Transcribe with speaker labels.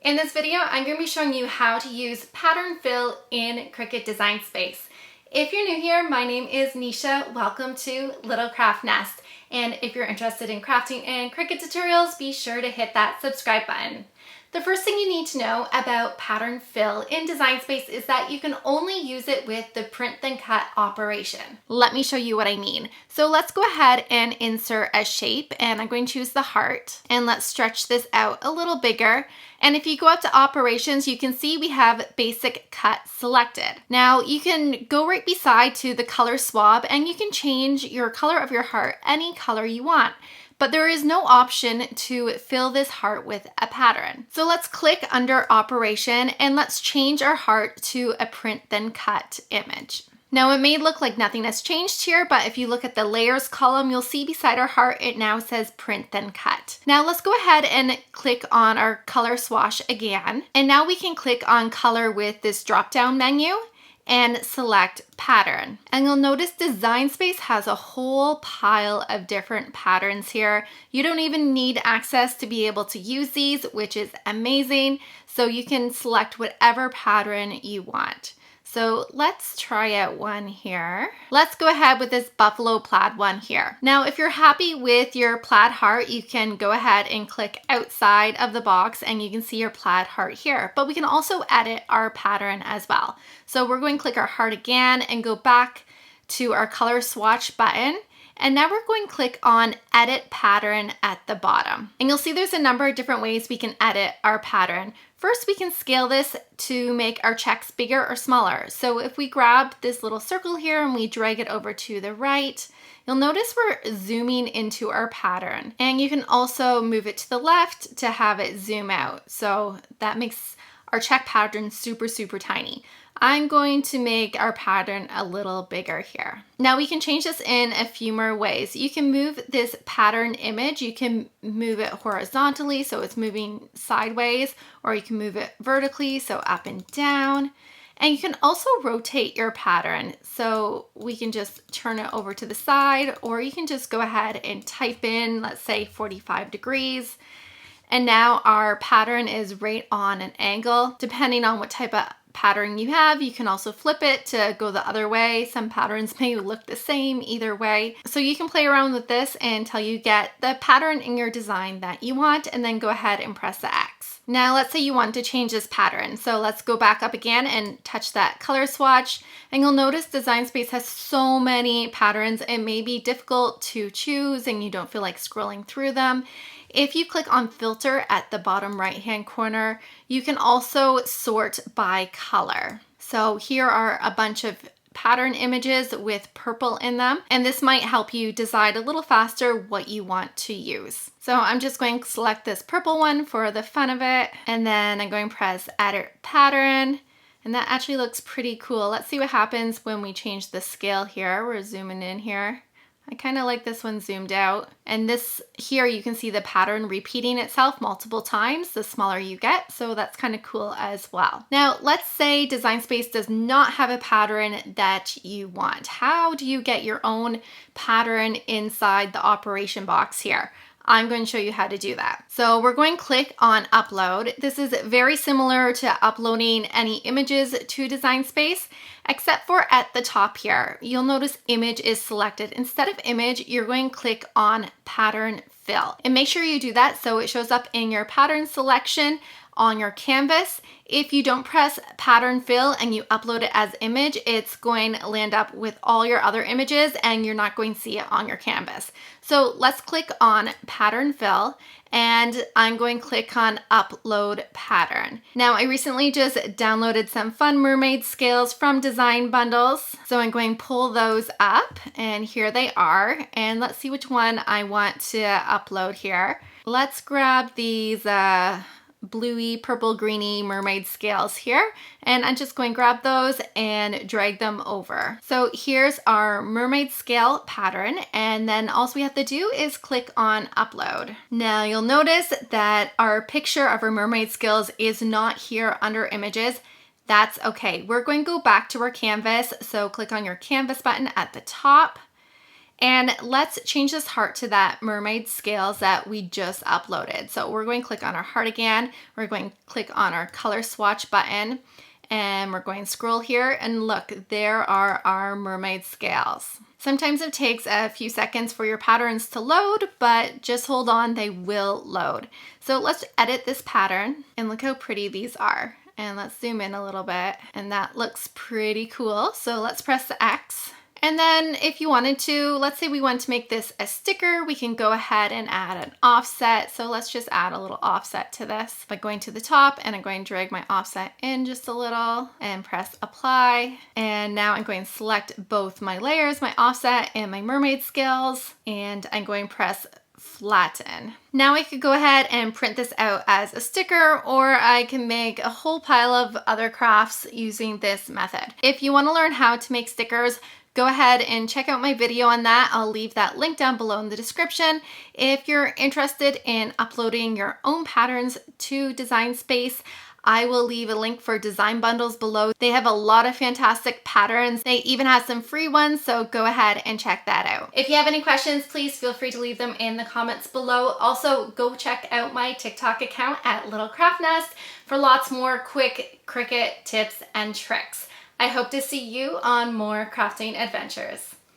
Speaker 1: In this video, I'm going to be showing you how to use pattern fill in Cricut Design Space. If you're new here, my name is Nisha. Welcome to Little Craft Nest. And if you're interested in crafting and Cricut tutorials, be sure to hit that subscribe button. The first thing you need to know about pattern fill in Design Space is that you can only use it with the print then cut operation. Let me show you what I mean. So let's go ahead and insert a shape, and I'm going to choose the heart, and let's stretch this out a little bigger. And if you go up to operations, you can see we have basic cut selected. Now you can go right beside to the color swab and you can change your color of your heart any color you want. But there is no option to fill this heart with a pattern. So let's click under operation and let's change our heart to a print then cut image. Now it may look like nothing has changed here, but if you look at the layers column, you'll see beside our heart, it now says print then cut. Now let's go ahead and click on our color swatch again. And now we can click on color with this drop down menu and select pattern. And you'll notice Design Space has a whole pile of different patterns here. You don't even need access to be able to use these, which is amazing. So you can select whatever pattern you want. So let's try out one here. Let's go ahead with this buffalo plaid one here. Now, if you're happy with your plaid heart, you can go ahead and click outside of the box and you can see your plaid heart here, but we can also edit our pattern as well. So we're going to click our heart again and go back to our color swatch button. And now we're going to click on edit pattern at the bottom. And you'll see there's a number of different ways we can edit our pattern. First, we can scale this to make our checks bigger or smaller. So if we grab this little circle here and we drag it over to the right, you'll notice we're zooming into our pattern. And you can also move it to the left to have it zoom out. So that makes our check pattern super, super tiny. I'm going to make our pattern a little bigger here. Now we can change this in a few more ways. You can move this pattern image. You can move it horizontally, so it's moving sideways, or you can move it vertically, so up and down. And you can also rotate your pattern. So we can just turn it over to the side, or you can just go ahead and type in, let's say 45 degrees. And now our pattern is right on an angle. Depending on what type of pattern you have, you can also flip it to go the other way. Some patterns may look the same either way. So you can play around with this until you get the pattern in your design that you want, and then go ahead and press the X. Now let's say you want to change this pattern. So let's go back up again and touch that color swatch. And you'll notice Design Space has so many patterns. It may be difficult to choose and you don't feel like scrolling through them. If you click on filter at the bottom right hand corner, you can also sort by color. So here are a bunch of pattern images with purple in them, and this might help you decide a little faster what you want to use. So I'm just going to select this purple one for the fun of it, and then I'm going to press edit pattern, and that actually looks pretty cool. Let's see what happens when we change the scale here. We're zooming in here. I kind of like this one zoomed out. And this here, you can see the pattern repeating itself multiple times the smaller you get. So that's kind of cool as well. Now, let's say Design Space does not have a pattern that you want. How do you get your own pattern inside the operation box here? I'm going to show you how to do that. So we're going to click on upload. This is very similar to uploading any images to Design Space, except for at the top here, you'll notice image is selected. Instead of image, you're going to click on pattern fill. And make sure you do that so it shows up in your pattern selection on your canvas. If you don't press pattern fill and you upload it as image, it's going to land up with all your other images and you're not going to see it on your canvas. So let's click on pattern fill, and I'm going to click on upload pattern. Now I recently just downloaded some fun mermaid scales from Design Bundles. So I'm going to pull those up, and here they are. And let's see which one I want to upload here. Let's grab these bluey, purple, greeny mermaid scales here, and I'm just going to grab those and drag them over. So here's our mermaid scale pattern, and then all we have to do is click on upload. Now you'll notice that our picture of our mermaid scales is not here under images. That's okay. We're going to go back to our canvas, so click on your canvas button at the top. And let's change this heart to that mermaid scales that we just uploaded. So we're going to click on our heart again. We're going to click on our color swatch button, and we're going to scroll here, and look, there are our mermaid scales. Sometimes it takes a few seconds for your patterns to load, but just hold on, they will load. So let's edit this pattern, and look how pretty these are. And let's zoom in a little bit, and that looks pretty cool. So let's press the X. And then if you wanted to, let's say we want to make this a sticker, we can go ahead and add an offset. So let's just add a little offset to this by going to the top, and I'm going to drag my offset in just a little and press apply. And now I'm going to select both my layers, my offset and my mermaid scales, and I'm going to press flatten. Now I could go ahead and print this out as a sticker, or I can make a whole pile of other crafts using this method. If you want to learn how to make stickers, go ahead and check out my video on that. I'll leave that link down below in the description. If you're interested in uploading your own patterns to Design Space, I will leave a link for design bundles below. They have a lot of fantastic patterns. They even have some free ones, so go ahead and check that out. If you have any questions, please feel free to leave them in the comments below. Also, go check out my TikTok account at Little Craft Nest for lots more quick Cricut tips and tricks. I hope to see you on more crafting adventures.